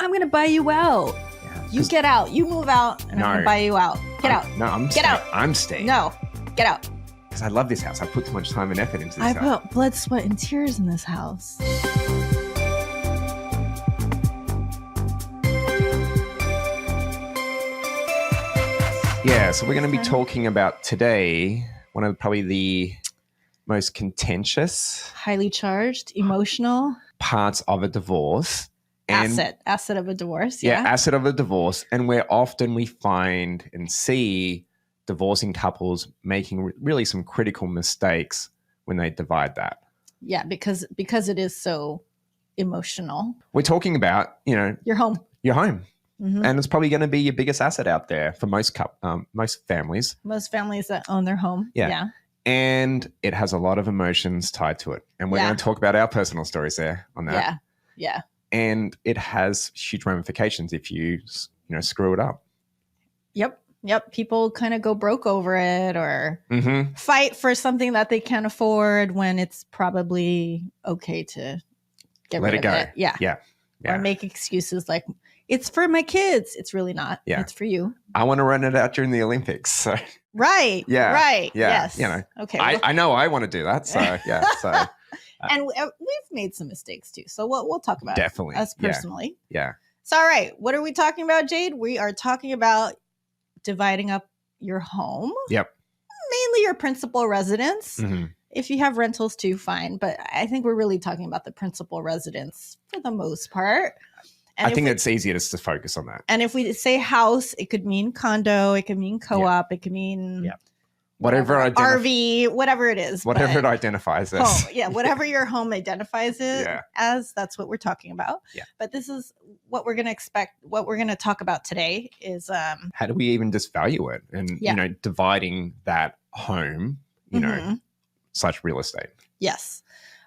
I'm going to buy you out. Yeah, You get out. You move out, and I'm going to buy you out. Get out. No, Get out. I'm staying. No, get out. Because I love this house. I put too much time and effort into this I house. put blood, sweat, and tears in this house. Yeah, so we're going to be talking about today one of probably the most contentious, highly charged, emotional parts of a divorce. And asset of a divorce. Yeah, asset of a divorce. And where often we find and see divorcing couples making really some critical mistakes when they divide that. Yeah, because it is so emotional. We're talking about, your home. Mm-hmm. And it's probably going to be your biggest asset out there for most families. Most families that own their home. Yeah. And it has a lot of emotions tied to it. And we're going to talk about our personal stories there on that. Yeah. And it has huge ramifications if you screw it up. Yep. People kind of go broke over it or mm-hmm. fight for something that they can't afford when it's probably okay to let it go. Yeah. Or make excuses like, it's for my kids. It's really not. Yeah. It's for you. I want to run it out during the Olympics. So. Right. Yeah. Right. Yeah. Yes. Okay. I know I want to do that. So yeah. So. And we've made some mistakes too. So we'll talk about definitely us personally. Yeah. So, all right. What are we talking about, Jade? We are talking about dividing up your home. Yep. Mainly your principal residence. Mm-hmm. If you have rentals too, fine. But I think we're really talking about the principal residence for the most part. And I think it's easier just to focus on that. And if we say house, it could mean condo, it could mean co-op, it could mean whatever RV, whatever it is. Whatever it identifies as. Home. Yeah, whatever your home identifies it as, that's what we're talking about. Yeah. But this is what we're going to expect. What we're going to talk about today is how do we even just value it and dividing that home, such real estate. Yes.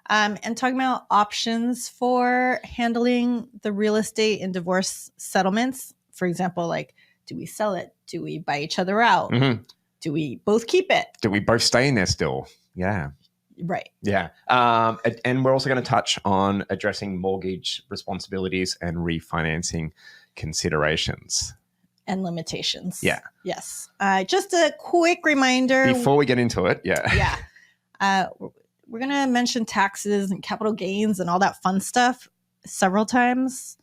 And talking about options for handling the real estate and divorce settlements. For example, like, do we sell it? Do we buy each other out? Mm-hmm. Do we both keep it? Do we both stay in there still? Yeah. Right. Yeah. And we're also going to touch on addressing mortgage responsibilities and refinancing considerations. And limitations. Yeah. Yes. Just a quick reminder. Before we get into it. Yeah. Yeah. We're going to mention taxes and capital gains and all that fun stuff several times.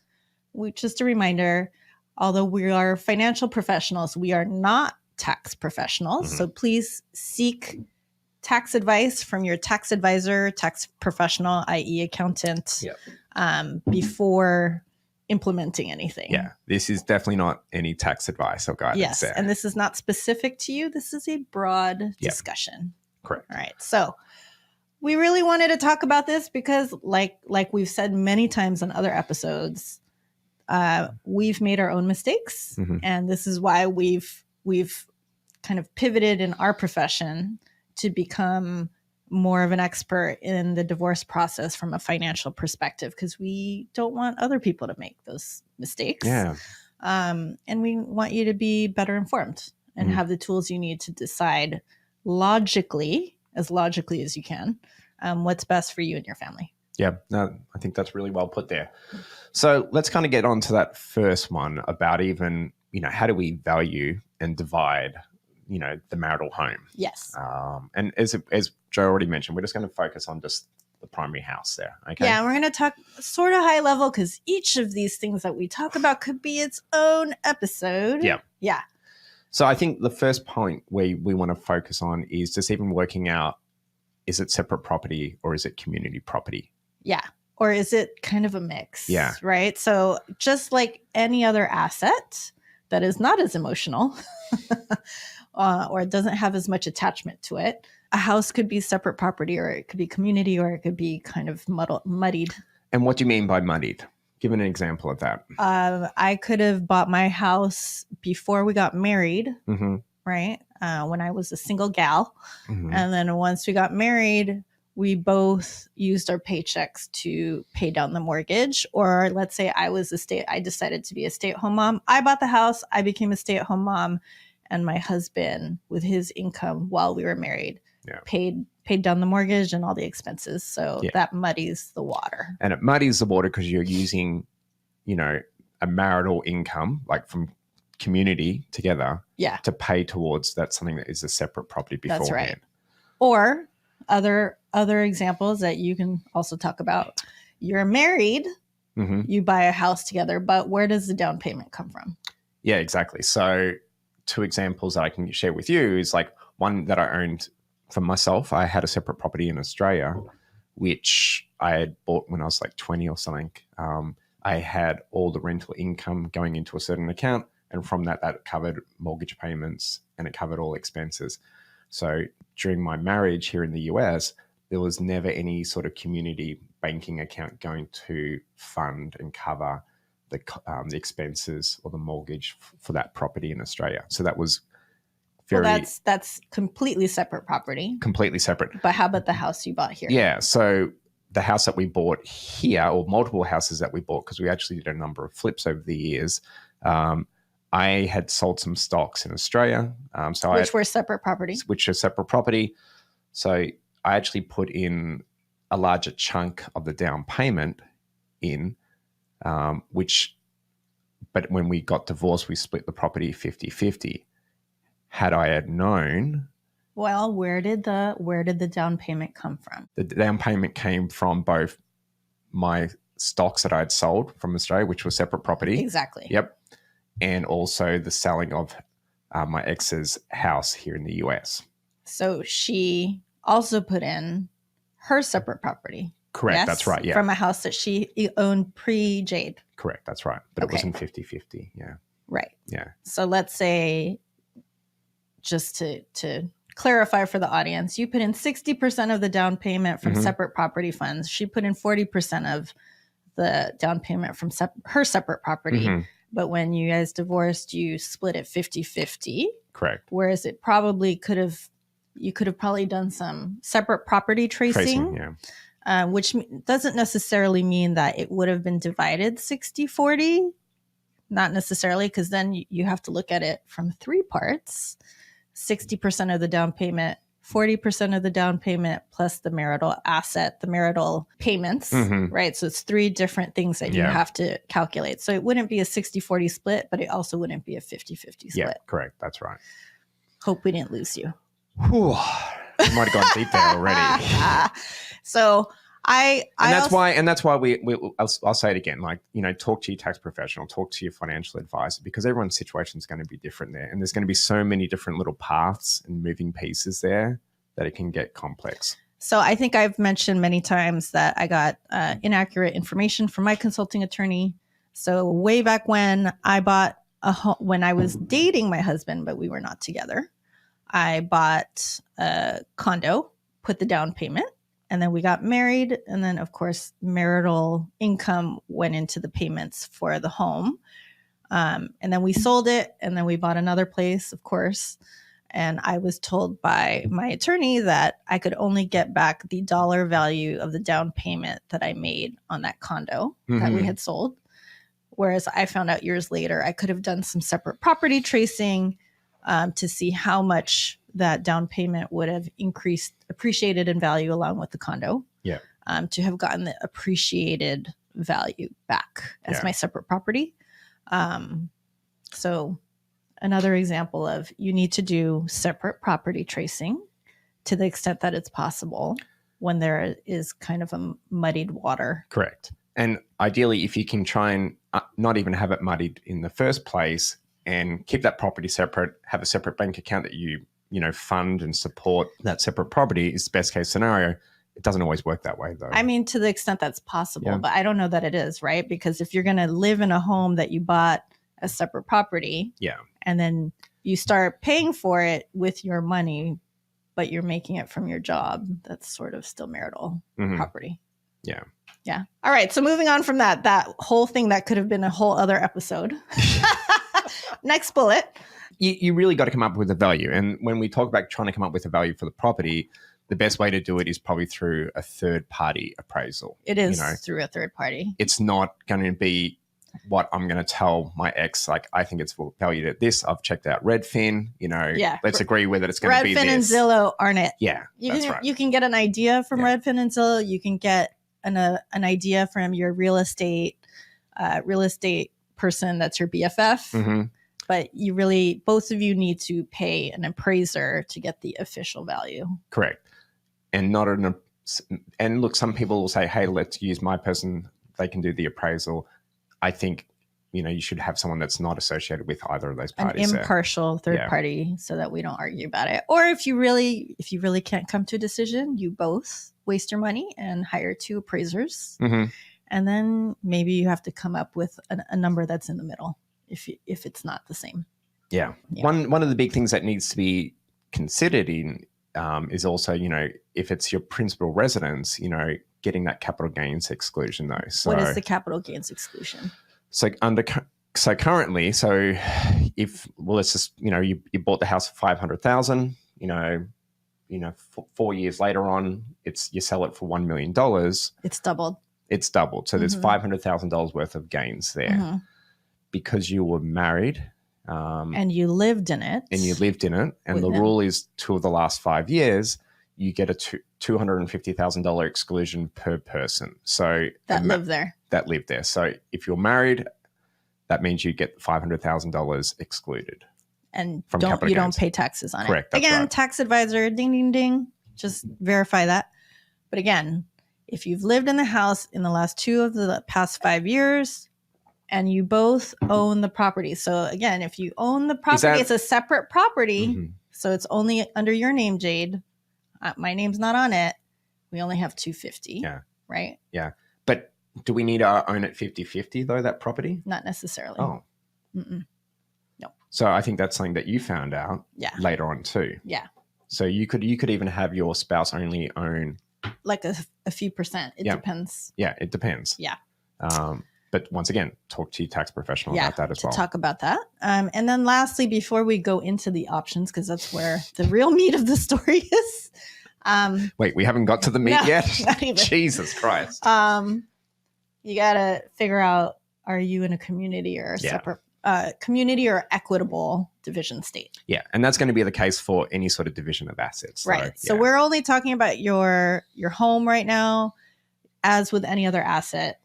Just a reminder, although we are financial professionals, we are not tax professionals. Mm-hmm. So please seek tax advice from your tax advisor, tax professional, i.e. accountant, before implementing anything. Yeah. This is definitely not any tax advice or guidance. Yes. There. And this is not specific to you. This is a broad discussion. Correct. All right. So we really wanted to talk about this because like we've said many times on other episodes, we've made our own mistakes. Mm-hmm. And this is why we've kind of pivoted in our profession to become more of an expert in the divorce process from a financial perspective, because we don't want other people to make those mistakes. Yeah. And we want you to be better informed and have the tools you need to decide logically as you can, what's best for you and your family. Yeah, no, I think that's really well put there. So let's kind of get on to that first one about even, how do we value and divide, the marital home? Yes. And as Joe already mentioned, we're just going to focus on just the primary house there. Okay. Yeah, we're going to talk sort of high level because each of these things that we talk about could be its own episode. Yeah. Yeah. So I think the first point we want to focus on is just even working out, is it separate property or is it community property? Yeah. Or is it kind of a mix? Yeah. Right. So just like any other asset that is not as emotional or it doesn't have as much attachment to it, a house could be separate property or it could be community or it could be kind of muddied. And what do you mean by muddied? Give an example of that. I could have bought my house before we got married, mm-hmm. right? When I was a single gal. Mm-hmm. And then once we got married, we both used our paychecks to pay down the mortgage. Or let's say I decided to be a stay-at-home mom. I bought the house. I became a stay-at-home mom. And my husband, with his income while we were married, paid down the mortgage and all the expenses. So that muddies the water. And it muddies the water because you're using, a marital income, like from community together, Yeah, to pay towards that something that is a separate property beforehand. that's right. Or other examples that you can also talk about. You're married, you buy a house together, but where does the down payment come from? Yeah, exactly. So 2 examples that I can share with you is like one that I owned for myself. I had a separate property in Australia, which I had bought when I was like 20 or something. I had all the rental income going into a certain account, and from that covered mortgage payments and it covered all expenses. So during my marriage here in the US, there was never any sort of community banking account going to fund and cover the expenses or the mortgage for that property in Australia. So that was that's completely separate property. Completely separate. But how about the house you bought here? Yeah. So the house that we bought here, or multiple houses that we bought, because we actually did a number of flips over the years. I had sold some stocks in Australia. Which were separate property. Which are separate property. So I actually put in a larger chunk of the down payment in, but when we got divorced, we split the property 50-50. Had I had known... Well, where did the down payment come from? The down payment came from both my stocks that I had sold from Australia, which was separate property. Exactly. Yep. And also the selling of my ex's house here in the US. So she also put in her separate property. Correct. Yes? That's right. Yeah. From a house that she owned pre-Jade. Correct. That's right. But Okay. It wasn't 50-50. Yeah. Right. Yeah. So let's say, just to clarify for the audience, you put in 60% of the down payment from separate property funds. She put in 40% of the down payment from her separate property. But when you guys divorced, you split it 50-50. Correct. Whereas you could have probably done some separate property tracing. Yeah. Which doesn't necessarily mean that it would have been divided 60-40. Not necessarily, because then you have to look at it from 3 parts. 60% of the down payment, 40% of the down payment, plus the marital asset, the marital payments, right? So it's 3 different things that you have to calculate. So it wouldn't be a 60-40 split, but it also wouldn't be a 50-50 split. Yeah, correct. That's right. Hope we didn't lose you. Whew. You might have gone deep there already. So that's why I'll say it again, like, talk to your tax professional, talk to your financial advisor, because everyone's situation is going to be different there. And there's going to be so many different little paths and moving pieces there that it can get complex. So I think I've mentioned many times that I got inaccurate information from my consulting attorney. So way back when I bought a home, when I was dating my husband, but we were not together, I bought a condo, put the down payment, and then we got married. And then, of course, marital income went into the payments for the home. And then we sold it. And then we bought another place, of course. And I was told by my attorney that I could only get back the dollar value of the down payment that I made on that condo that we had sold. Whereas I found out years later, I could have done some separate property tracing to see how much that down payment would have appreciated in value along with the condo. Yeah. To have gotten the appreciated value back as my separate property. So another example of, you need to do separate property tracing to the extent that it's possible when there is kind of a muddied water. Correct. And ideally, if you can try and not even have it muddied in the first place and keep that property separate, have a separate bank account that you fund and support that separate property, is the best case scenario. It doesn't always work that way, though. I mean, to the extent that's possible, but I don't know that it is, right? Because if you're going to live in a home that you bought as separate property, and then you start paying for it with your money, but you're making it from your job, that's sort of still marital property. Yeah. Yeah. All right. So moving on from that whole thing that could have been a whole other episode. Next bullet. You really got to come up with a value. And when we talk about trying to come up with a value for the property, the best way to do it is probably through a third-party appraisal. It is through a third party. It's not going to be what I'm going to tell my ex, like, I think it's valued at this. I've checked out Redfin, let's agree whether it's going to be this. Redfin and Zillow aren't it. Yeah, that's right. You can get an idea from Redfin and Zillow. You can get an idea from your real estate person that's your BFF. Mm-hmm. But both of you need to pay an appraiser to get the official value. Correct. And look, some people will say, hey, let's use my person. They can do the appraisal. I think, you should have someone that's not associated with either of those parties. An impartial third party, so that we don't argue about it. Or if you really can't come to a decision, you both waste your money and hire 2 appraisers. Mm-hmm. And then maybe you have to come up with a number that's in the middle if it's not the same. Yeah. One of the big things that needs to be considered is also, if it's your principal residence, getting that capital gains exclusion though. So what is the capital gains exclusion? So currently, if let's just you bought the house for 500,000, 4 years later on, you sell it for $1 million. It's doubled. So there's $500,000 worth of gains there because you were married. And you lived in it. And the rule is 2 of the last 5 years, you get a $250,000 exclusion per person. So that lived there. So if you're married, that means you get $500,000 excluded. And you don't pay taxes on Correct, it. Again, tax advisor, ding, ding, ding. Just verify that. But again, if you've lived in the house in the last 2 of the past 5 years, and you both own the property. So again, if you own the property, it's a separate property. So it's only under your name, Jade. My name's not on it. We only have $250. Yeah. Right? Yeah. But do we need to own it 50-50 though, that property? Not necessarily. Oh. Mm-mm. No. So I think that's something that you found out later on too. Yeah. So you could even have your spouse only own like a few percent. It depends. Yeah, it depends. Yeah. But once again, talk to your tax professional about that as well. Talk about that. And then lastly, before we go into the options, because that's where the real meat of the story is. Wait, we haven't got to the meat yet? Not even. Jesus Christ. You got to figure out, are you in a community or a separate community or equitable division state? Yeah, and that's going to be the case for any sort of division of assets. Right. So we're only talking about your home right now. As with any other asset,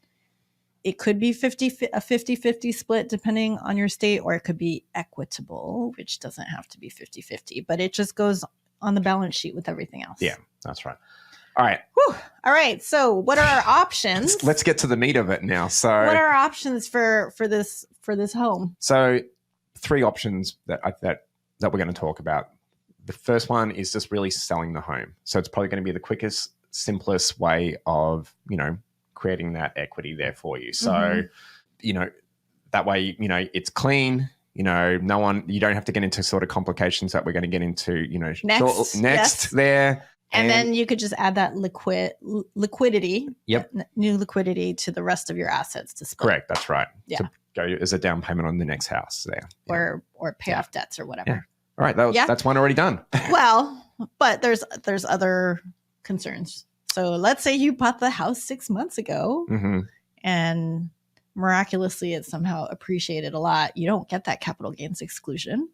it could be a 50-50 split depending on your state, or it could be equitable, which doesn't have to be 50-50, but it just goes on the balance sheet with everything else. Yeah, that's right. All right. Whew. All right. So what are our options? Let's get to the meat of it now. So what are our options for this home? So 3 options that we're going to talk about. The first one is just really selling the home. So it's probably going to be the quickest, simplest way of, creating that equity there for you. So, that way, it's clean. You don't have to get into sort of complications that we're going to get into, next there. And then you could just add that liquidity, new liquidity to the rest of your assets to split. Correct. That's right. Yeah. To go as a down payment on the next house there. Or pay off debts or whatever. Yeah. All right. That's one already done. Well, but there's other concerns. So let's say you bought the house 6 months ago and miraculously it somehow appreciated a lot. You don't get that capital gains exclusion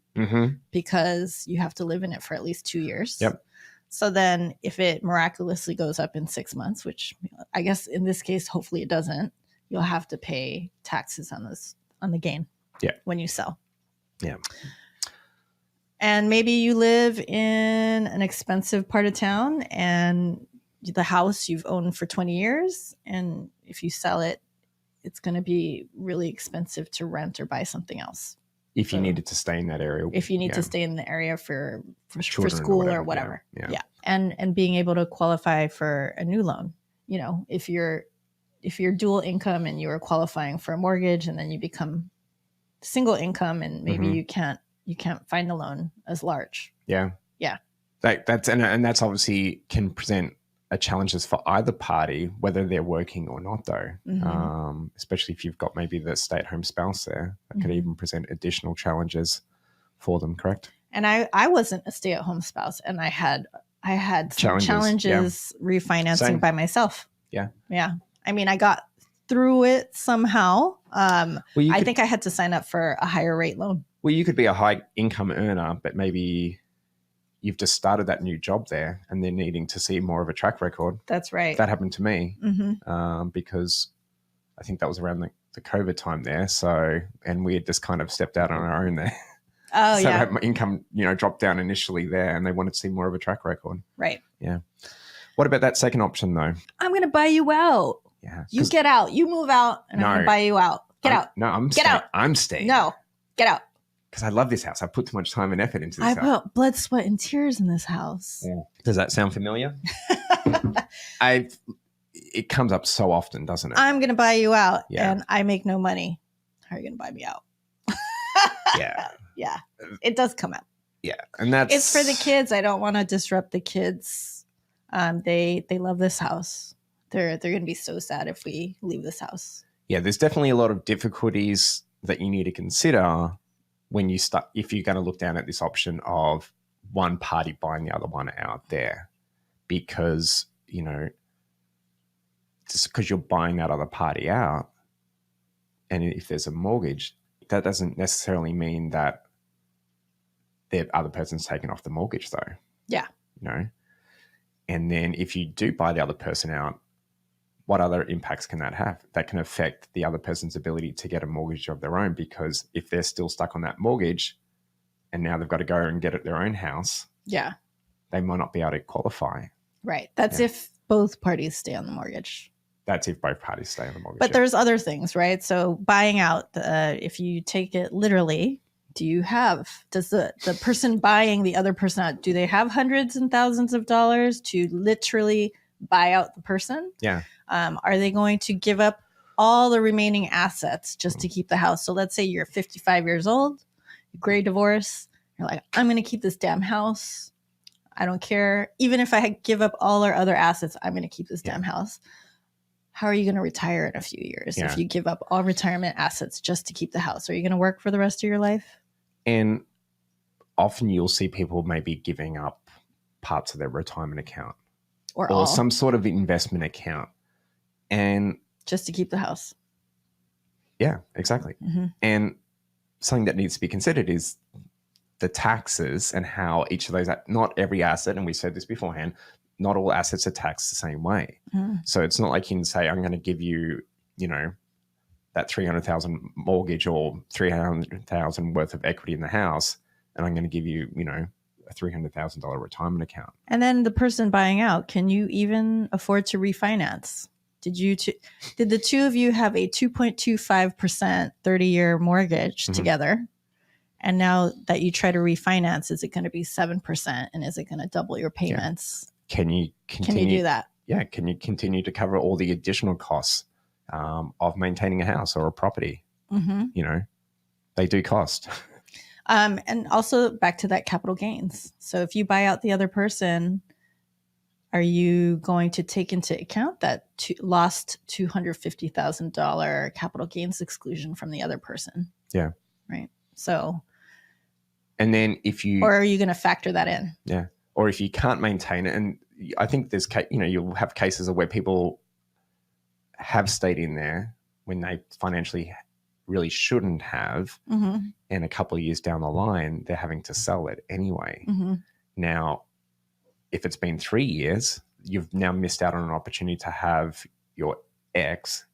because you have to live in it for at least 2 years. Yep. So then if it miraculously goes up in 6 months, which I guess in this case, hopefully it doesn't, you'll have to pay taxes on the gain when you sell. Yeah. And maybe you live in an expensive part of town and the house you've owned for 20 years. And if you sell it, it's going to be really expensive to rent or buy something else. If you needed to stay in that area. If you need to stay in the area for school or whatever. Yeah. And being able to qualify for a new loan. If you're dual income and you are qualifying for a mortgage and then you become single income and maybe you can't find a loan as large. Yeah. Yeah. That's obviously can present challenges for either party, whether they're working or not, though. Especially if you've got maybe the stay-at-home spouse there, that could even present additional challenges for them. Correct. And I wasn't a stay-at-home spouse, and I had some challenges refinancing by myself. Yeah. Yeah. I mean, I got through it somehow. I think I had to sign up for a higher rate loan. Well, you could be a high income earner, but maybe you've just started that new job there and they're needing to see more of a track record. That's right. That happened to me because I think that was around the the COVID time there. So, and we had just kind of stepped out on our own there. Oh, So yeah. my income, dropped down initially there, and they wanted to see more of a track record. Right. Yeah. What about that second option though? I'm going to buy you out. Yeah. You get out. You move out, and I'm going to buy you out. Get out. No, I'm Get staying. out. I'm staying. No, get out. Because I love this house. I put too much time and effort into this I house. put blood, sweat, and tears in this house. Yeah. Does that sound familiar? It comes up so often, doesn't it? I'm going to buy you out, Yeah. and I make no money. How are you going to buy me out? Yeah. Yeah. It does come up. Yeah. And that's... It's for the kids. I don't want to disrupt the kids. They love this house. They're going to be so sad if we leave this house. Yeah, there's definitely a lot of difficulties that you need to consider when you start, if you're going to look down at this option of one party buying the other one out there, because, just because you're buying that other party out, and if there's a mortgage, that doesn't necessarily mean that the other person's taken off the mortgage though. Yeah. And then if you do buy the other person out, what other impacts can that have? That can affect the other person's ability to get a mortgage of their own, because if they're still stuck on that mortgage and now they've got to go and get their own house, yeah, they might not be able to qualify. Right. That's if both parties stay on the mortgage. That's if both parties stay on the mortgage. But there's other things, right? So buying out, if you take it literally, does the person buying the other person out, do they have hundreds and thousands of dollars to literally buy out the person? Yeah. Are they going to give up all the remaining assets just to keep the house? So let's say you're 55 years old, gray divorce. You're like, I'm going to keep this damn house. I don't care. Even if I give up all our other assets, I'm going to keep this damn house. How are you going to retire in a few years if you give up all retirement assets just to keep the house? Are you going to work for the rest of your life? And often you'll see people maybe giving up parts of their retirement account or some sort of investment account, and just to keep the house. Yeah, exactly. Mm-hmm. And something that needs to be considered is the taxes and how each of those, not every asset, and we said this beforehand, not all assets are taxed the same way. Mm. So it's not like you can say, I'm going to give you, that 300,000 mortgage or 300,000 worth of equity in the house, and I'm going to give you, a $300,000 retirement account. And then the person buying out, can you even afford to refinance? Did the two of you have a 2.25% 30-year mortgage together? And now that you try to refinance, is it going to be 7%? And is it going to double your payments? Yeah. Can you do that? Yeah. Can you continue to cover all the additional costs of maintaining a house or a property? Mm-hmm. They do cost. And also back to that capital gains. So if you buy out the other person, are you going to take into account that lost $250,000 capital gains exclusion from the other person? Yeah. Right. So. And then or are you going to factor that in? Yeah. Or if you can't maintain it, and I think there's, you'll have cases of where people have stayed in there when they financially really shouldn't have. Mm-hmm. And a couple of years down the line, they're having to sell it anyway. Mm-hmm. Now, if it's been 3 years, you've now missed out on an opportunity to have your ex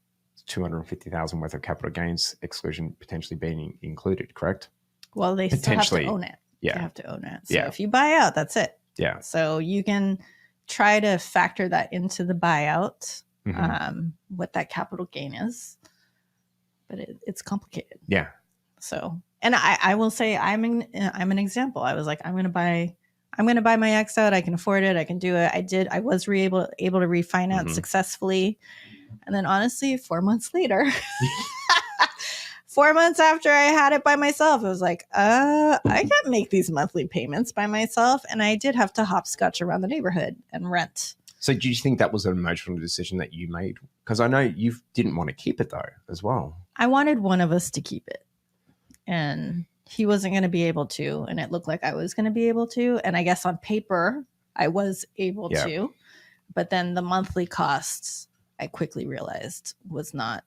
$250,000 worth of capital gains exclusion potentially being included, correct? Well, they still have to own it. Yeah. They have to own it. So if you buy out, that's it. Yeah. So you can try to factor that into the buyout, what that capital gain is. But it's complicated. Yeah. So, and I will say I'm an example. I was like, I'm going to buy my ex out. I can afford it. I can do it. I was able to refinance successfully. And then honestly, 4 months later, 4 months after I had it by myself, I was like, I can't make these monthly payments by myself. And I did have to hopscotch around the neighborhood and rent. So do you think that was an emotional decision that you made? Because I know you didn't want to keep it though as well. I wanted one of us to keep it. And he wasn't going to be able to. And it looked like I was going to be able to. And I guess on paper, I was able to. But then the monthly costs, I quickly realized was not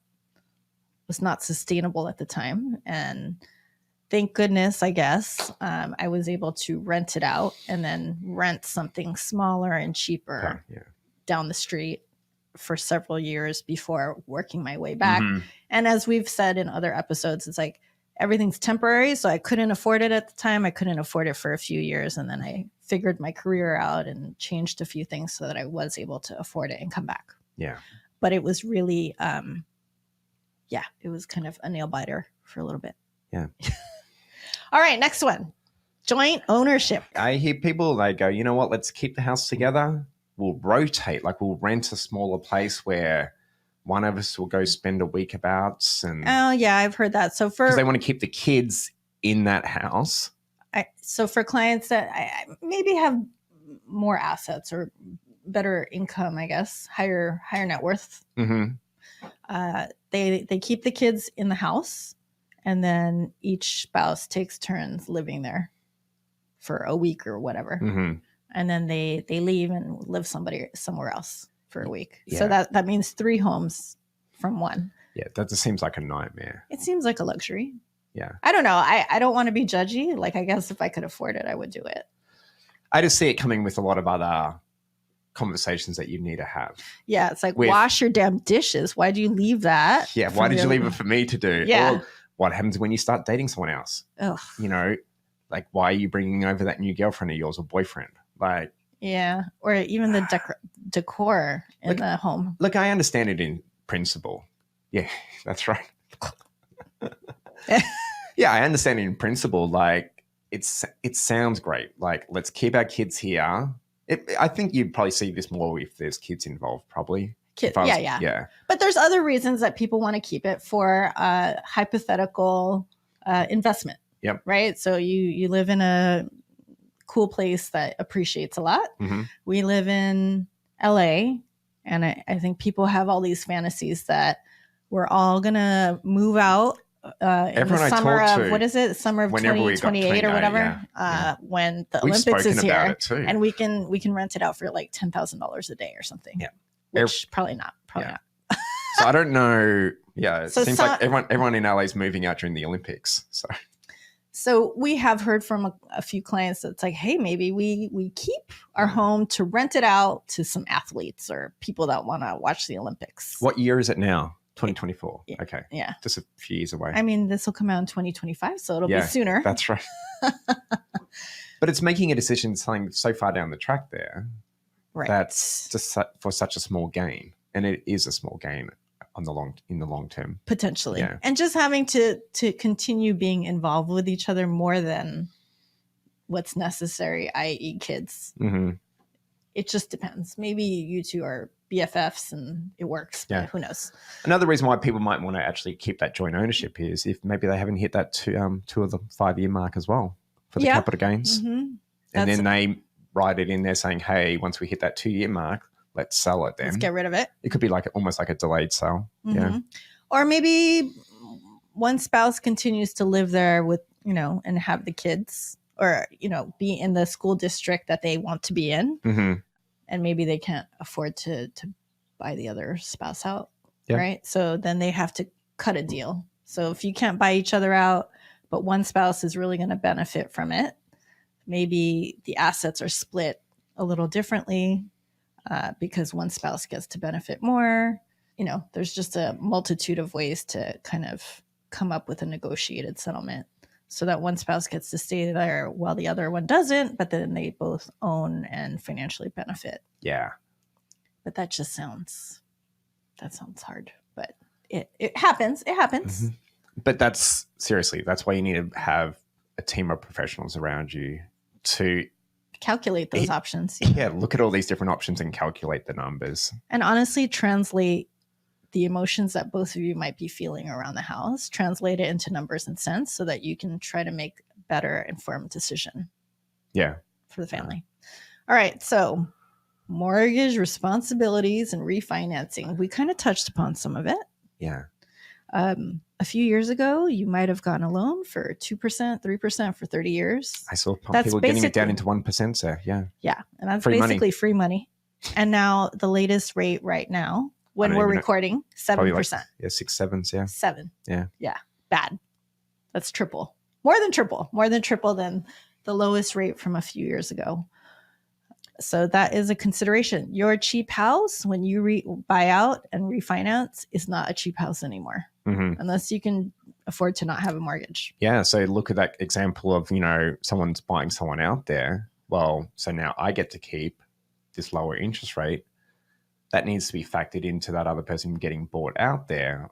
sustainable at the time. And thank goodness, I guess, I was able to rent it out and then rent something smaller and cheaper down the street for several years before working my way back. Mhm. And as we've said in other episodes, it's like everything's temporary. So I couldn't afford it at the time. I couldn't afford it for a few years. And then I figured my career out and changed a few things so that I was able to afford it and come back. Yeah. But it was really, it was kind of a nail biter for a little bit. Yeah. All right, next one. Joint ownership. I hear people, they go, you know what, let's keep the house together. We'll rotate, like we'll rent a smaller place where one of us will go spend a week abouts. And Oh, yeah, I've heard that. So because they want to keep the kids in that house. So for clients that I maybe have more assets or better income, I guess, higher net worth, they keep the kids in the house, and then each spouse takes turns living there for a week or whatever, and then they leave and live somewhere else for a week. Yeah. So that means 3 homes from one. Yeah, that just seems like a nightmare. It seems like a luxury. Yeah. I don't know. I don't want to be judgy. Like, I guess if I could afford it, I would do it. I just see it coming with a lot of other conversations that you need to have. Yeah, it's like, wash your damn dishes. Why do you leave that? Yeah, why did you leave it for me to do? Yeah. Or what happens when you start dating someone else? Ugh. You know, like, why are you bringing over that new girlfriend of yours or boyfriend? Like, yeah, or even the decor in the home. Look, I understand it in principle. Yeah, that's right. Yeah, I understand it in principle. Like, it sounds great. Like, let's keep our kids here. I think you'd probably see this more if there's kids involved, probably. Yeah. But there's other reasons that people want to keep it for hypothetical investment. Yep. Right. So you live in a cool place that appreciates a lot. We live in LA, and I think people have all these fantasies that we're all gonna move out in the summer of, what is it? Summer of 2028 or whatever. When the Olympics is here, and we can rent it out for like $10,000 a day or something. Yeah. Which probably not. So I don't know. Yeah, it seems like everyone in LA is moving out during the Olympics. So we have heard from a few clients that's like, hey, maybe we keep our home to rent it out to some athletes or people that want to watch the Olympics. What year is it now? 2024. Yeah. Okay. Yeah. Just a few years away. I mean, this will come out in 2025, so it'll be sooner. That's right. But it's making a decision something so far down the track there. Right. That's just for such a small gain. And it is a small gain in the long term. Potentially. Yeah. And just having to continue being involved with each other more than what's necessary, i.e. kids. It just depends. Maybe you two are BFFs and it works. Yeah. But who knows? Another reason why people might want to actually keep that joint ownership is if maybe they haven't hit that 2 of the 5-year mark as well for the capital gains. And then they write it in there saying, hey, once we hit that 2-year mark, let's sell it then. Let's get rid of it. It could be like almost like a delayed sale. Yeah. Or maybe one spouse continues to live there with, and have the kids, or, be in the school district that they want to be in. And maybe they can't afford to buy the other spouse out. Right. So then they have to cut a deal. So if you can't buy each other out, but one spouse is really going to benefit from it, maybe the assets are split a little differently because one spouse gets to benefit more. There's just a multitude of ways to kind of come up with a negotiated settlement so that one spouse gets to stay there while the other one doesn't, but then they both own and financially benefit. Yeah. But that sounds hard, but it happens. It happens. But that's why you need to have a team of professionals around you to calculate those options. Yeah, look at all these different options and calculate the numbers. And honestly, translate the emotions that both of you might be feeling around the house, translate it into numbers and cents so that you can try to make a better informed decision. Yeah. For the family. All right. So mortgage responsibilities and refinancing. We kind of touched upon some of it. Yeah. A few years ago, you might have gotten a loan for 2%, 3% for 30 years. I saw people getting it down into 1%. So yeah. Yeah. And that's basically free money. And now the latest rate right now, when we're recording, 7%. Like, 6, 7s. Yeah. 7. Yeah. Yeah. Bad. That's triple. More than triple than the lowest rate from a few years ago. So that is a consideration. Your cheap house, when you buy out and refinance, is not a cheap house anymore, unless you can afford to not have a mortgage. Yeah. So look at that example of, someone's buying someone out there. Well, so now I get to keep this lower interest rate. That needs to be factored into that other person getting bought out there,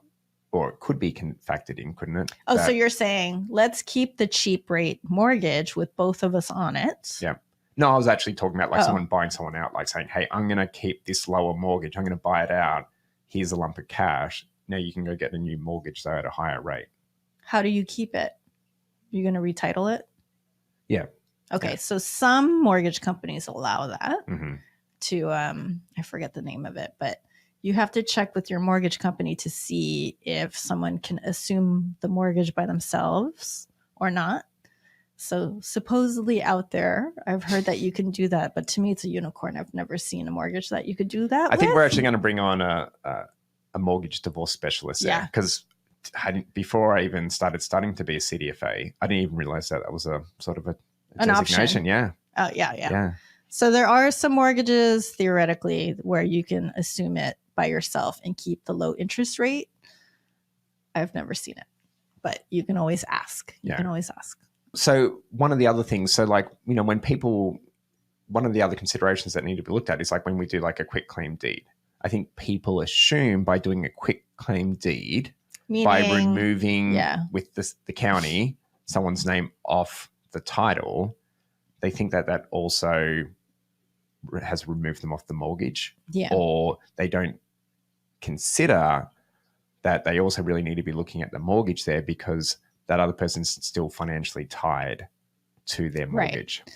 or it could be factored in, couldn't it? Oh, so you're saying let's keep the cheap rate mortgage with both of us on it. Yeah. No, I was actually talking about like someone buying someone out, like saying, hey, I'm going to keep this lower mortgage. I'm going to buy it out. Here's a lump of cash. Now you can go get a new mortgage though at a higher rate. How do you keep it? You're going to retitle it? Yeah. Okay. Yeah. So some mortgage companies allow that to, I forget the name of it, but you have to check with your mortgage company to see if someone can assume the mortgage by themselves or not. So supposedly out there, I've heard that you can do that, but to me, it's a unicorn. I've never seen a mortgage that you could do that. I think we're actually going to bring on a mortgage divorce specialist there, because before I even started studying to be a CDFA, I didn't even realize that was a sort of a designation. Option. Yeah. Yeah. So there are some mortgages theoretically where you can assume it by yourself and keep the low interest rate. I've never seen it, but you can always ask. You can always ask. So one of the other things, so like, when people, one of the other considerations that need to be looked at is like when we do like a quick claim deed. I think people assume by doing a quick claim deed, by removing with the county someone's name off the title, they think that also has removed them off the mortgage. Yeah. Or they don't consider that they also really need to be looking at the mortgage there, because that other person's still financially tied to their mortgage. Right.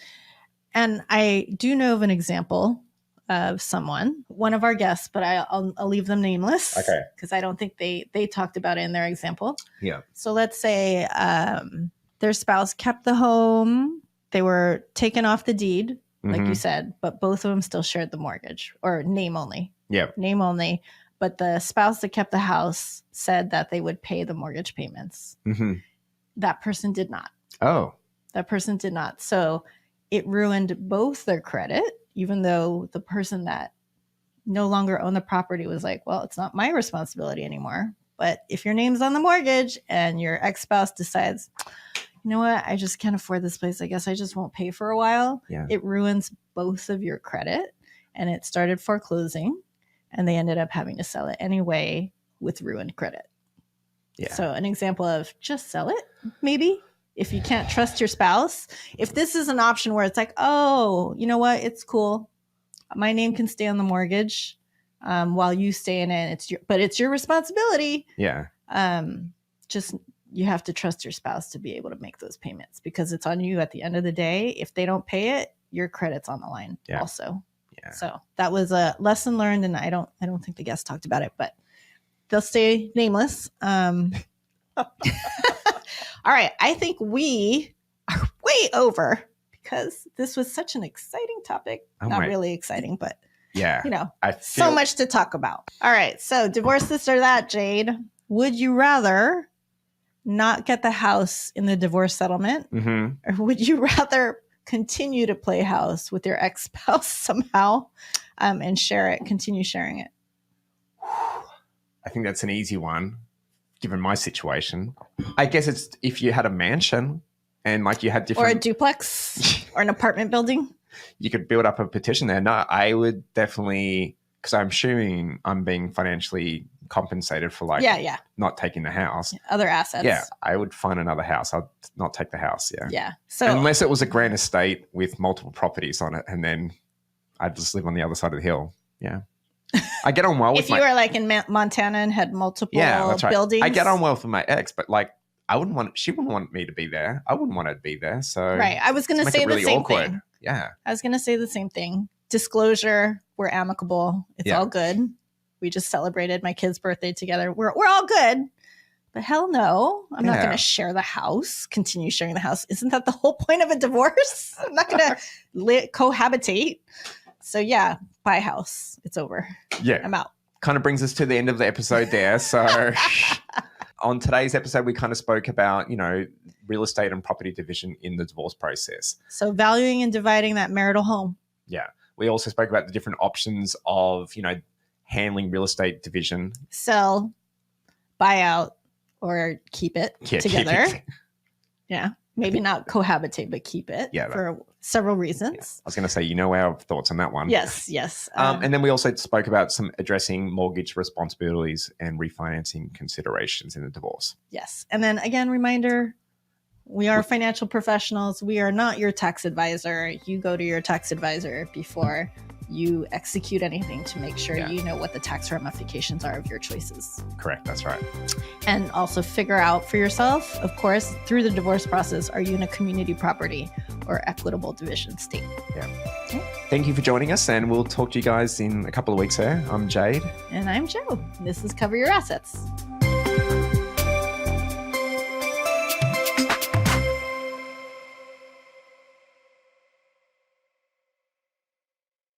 And I do know of an example of someone, one of our guests, but I'll leave them nameless. Okay. Because I don't think they talked about it in their example. Yeah. So let's say their spouse kept the home. They were taken off the deed, like you said, but both of them still shared the mortgage, or name only. Yeah. Name only. But the spouse that kept the house said that they would pay the mortgage payments. That person did not. Oh. That person did not. So it ruined both their credit, even though the person that no longer owned the property was like, well, it's not my responsibility anymore. But if your name's on the mortgage and your ex-spouse decides, you know what, I just can't afford this place, I guess I just won't pay for a while. Yeah. It ruins both of your credit. And it started foreclosing, and they ended up having to sell it anyway with ruined credit. Yeah. So an example of just sell it, maybe, if you can't trust your spouse. If this is an option where it's like, oh, you know what, it's cool, my name can stay on the mortgage while you stay in it. But it's your responsibility. Yeah. Just you have to trust your spouse to be able to make those payments, because it's on you at the end of the day. If they don't pay it, your credit's on the line also. Yeah. So that was a lesson learned, and I don't think the guest talked about it, but they'll stay nameless. All right. I think we are way over, because this was such an exciting topic. Not really exciting, but so much to talk about. All right. So divorce this or that, Jade. Would you rather not get the house in the divorce settlement, or would you rather continue to play house with your ex-spouse somehow and continue sharing it? I think that's an easy one, given my situation. I guess it's if you had a mansion and like you had different... Or a duplex or an apartment building. You could build up a petition there. No, I would definitely, because I'm assuming I'm being financially compensated for not taking the house. Other assets. Yeah, I would find another house. I'd not take the house, Yeah. So unless it was a grand estate with multiple properties on it, and then I'd just live on the other side of the hill. Yeah. I get on well with if you were like in Montana and had multiple that's right. buildings. I get on well with my ex, but like she wouldn't want me to be there. I wouldn't want her to be there. So right. I was going to say the same thing. Yeah. I was going to say the same thing. Disclosure. We're amicable. It's all good. We just celebrated my kid's birthday together. We're all good. But hell no, I'm not going to share the house, continue sharing the house. Isn't that the whole point of a divorce? I'm not going to cohabitate. So buy a house. It's over. Yeah. I'm out. Kind of brings us to the end of the episode there. So on today's episode, we kind of spoke about, real estate and property division in the divorce process. So valuing and dividing that marital home. Yeah. We also spoke about the different options of, handling real estate division. Sell, buy out, or keep it together. Keep it. Yeah. Maybe not cohabitate, but keep it for several reasons. Yeah. I was going to say, our thoughts on that one. Yes. And then we also spoke about some addressing mortgage responsibilities and refinancing considerations in a divorce. Yes. And then again, reminder, we are financial professionals. We are not your tax advisor. You go to your tax advisor before you execute anything to make sure you know what the tax ramifications are of your choices. Correct. That's right. And also figure out for yourself, of course, through the divorce process, are you in a community property or equitable division state? Yeah. Okay. Thank you for joining us, and we'll talk to you guys in a couple of weeks here. I'm Jade. And I'm Joe. This is Cover Your Assets.